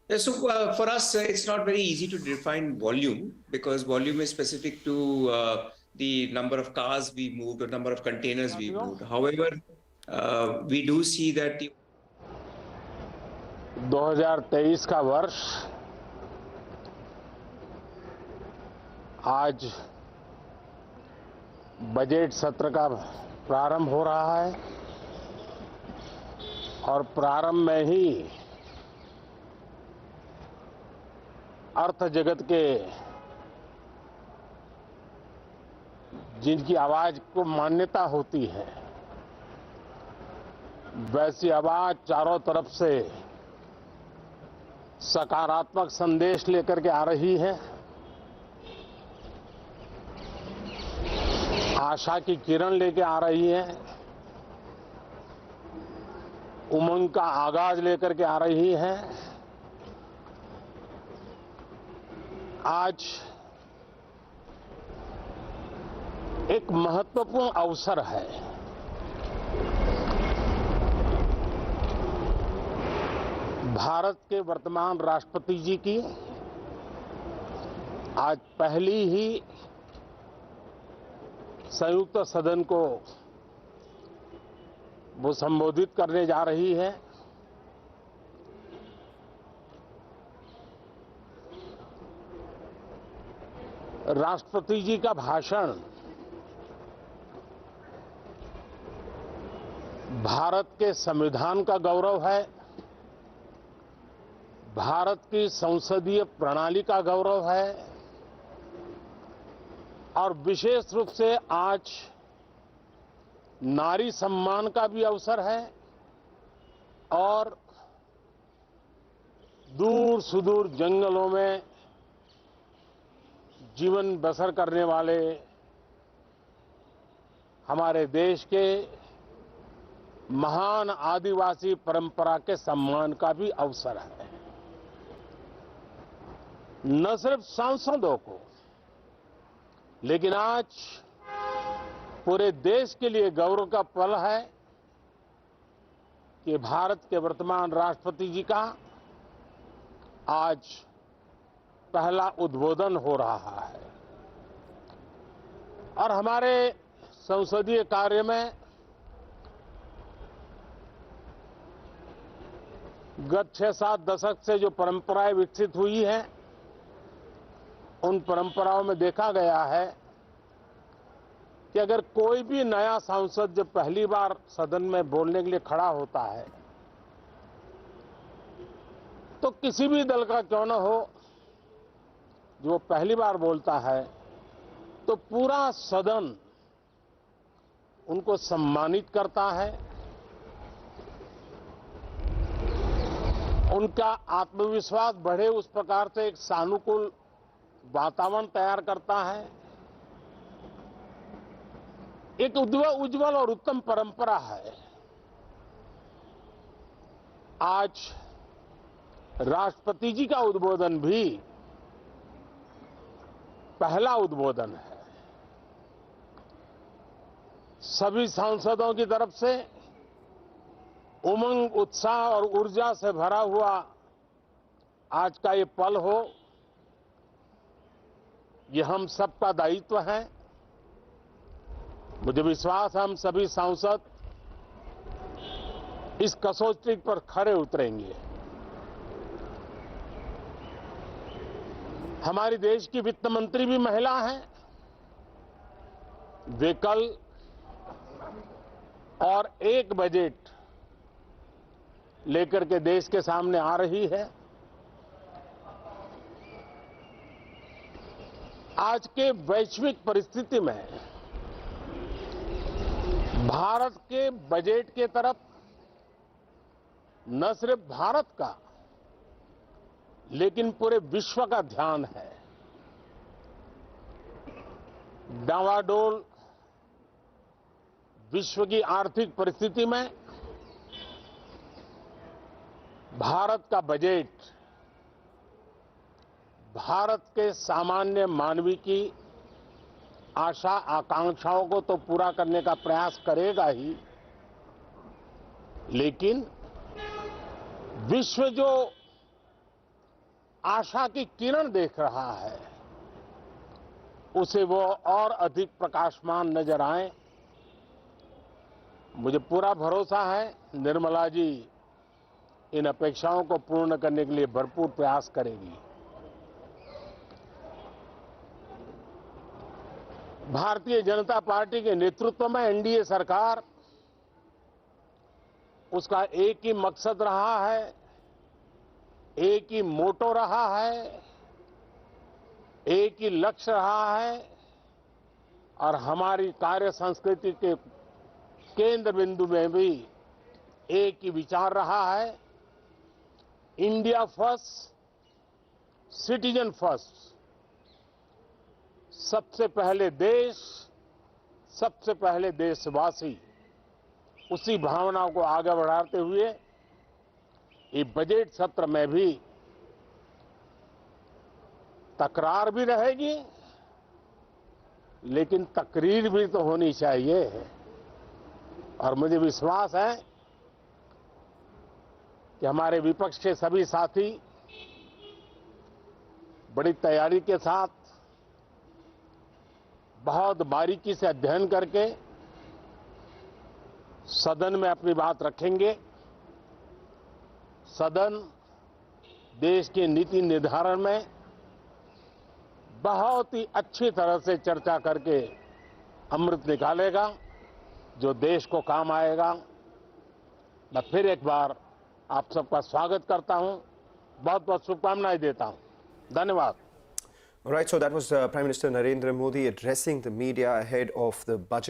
For us, it's not very easy to define volume because volume is specific to the number of cars we moved or number of containers we साथियों, moved. However, we do see that the 2023 का वर्ष आज budget सत्र का प्रारंभ हो रहा है और प्रारंभ में ही अर्थ जगत के जिनकी आवाज को मान्यता होती है वैसी आवाज चारों तरफ से सकारात्मक संदेश लेकर के आ रही है। आशा की किरण लेके आ रही है, उमंग का आगाज लेकर के आ रही है। आज एक महत्वपूर्ण अवसर है। भारत के वर्तमान राष्ट्रपति जी की आज पहली ही संयुक्त सदन को वो संबोधित करने जा रही है। राष्ट्रपति जी का भाषण भारत के संविधान का गौरव है, भारत की संसदीय प्रणाली का गौरव है और विशेष रूप से आज नारी सम्मान का भी अवसर है और दूर सुदूर जंगलों में जीवन बसर करने वाले हमारे देश के महान आदिवासी परंपरा के सम्मान का भी अवसर है। न सिर्फ सांसदों को लेकिन आज पूरे देश के लिए गौरव का पल है कि भारत के वर्तमान राष्ट्रपति जी का आज पहला उद्बोधन हो रहा है और हमारे संसदीय कार्य में गत 6-7 दशक से जो परंपराएं विकसित हुई हैं उन परंपराओं में देखा गया है कि अगर कोई भी नया सांसद जब पहली बार सदन में बोलने के लिए खड़ा होता है तो किसी भी दल का क्यों न हो, जो पहली बार बोलता है तो पूरा सदन उनको सम्मानित करता है, उनका आत्मविश्वास बढ़े उस प्रकार से एक सानुकूल वातावरण तैयार करता है। एक उज्जवल और उत्तम परंपरा है। आज राष्ट्रपति जी का उद्बोधन भी पहला उद्बोधन है। सभी सांसदों की तरफ से उमंग, उत्साह और ऊर्जा से भरा हुआ आज का ये पल हो, ये हम सबका दायित्व है। मुझे विश्वास है हम सभी सांसद इस कसौटी पर खरे उतरेंगे। हमारी देश की वित्त मंत्री भी महिला हैं। वे कल और एक बजट लेकर के देश के सामने आ रही है। आज के वैश्विक परिस्थिति में भारत के बजट के तरफ न सिर्फ भारत का लेकिन पूरे विश्व का ध्यान है। डावाडोल विश्व की आर्थिक परिस्थिति में भारत का बजट भारत के सामान्य मानवी की आशा आकांक्षाओं को तो पूरा करने का प्रयास करेगा ही, लेकिन विश्व जो आशा की किरण देख रहा है, उसे वो और अधिक प्रकाशमान नजर आए। मुझे पूरा भरोसा है निर्मला जी इन अपेक्षाओं को पूर्ण करने के लिए भरपूर प्रयास करेगी। भारतीय जनता पार्टी के नेतृत्व में एनडीए सरकार, उसका एक ही मकसद रहा है, एक ही मोटो रहा है, एक ही लक्ष्य रहा है और हमारी कार्य संस्कृति के केंद्र बिंदु में भी एक ही विचार रहा है, इंडिया फर्स्ट, सिटीजन फर्स्ट। सबसे पहले देश, सबसे पहले देशवासी, उसी भावना को आगे बढ़ाते हुए ये बजट सत्र में भी तकरार भी रहेगी, लेकिन तकरीर भी तो होनी चाहिए। और मुझे विश्वास है कि हमारे विपक्ष के सभी साथी बड़ी तैयारी के साथ, बहुत बारीकी से अध्ययन करके सदन में अपनी बात रखेंगे। सदन देश के नीति निर्धारण में बहुत ही अच्छी तरह से चर्चा करके अमृत निकालेगा, जो देश को काम आएगा। मैं फिर एक बार आप सबका स्वागत करता हूं, बहुत बहुत शुभकामनाएं देता हूं। धन्यवाद। All right, so that was Prime Minister Narendra Modi addressing the media ahead of the budget.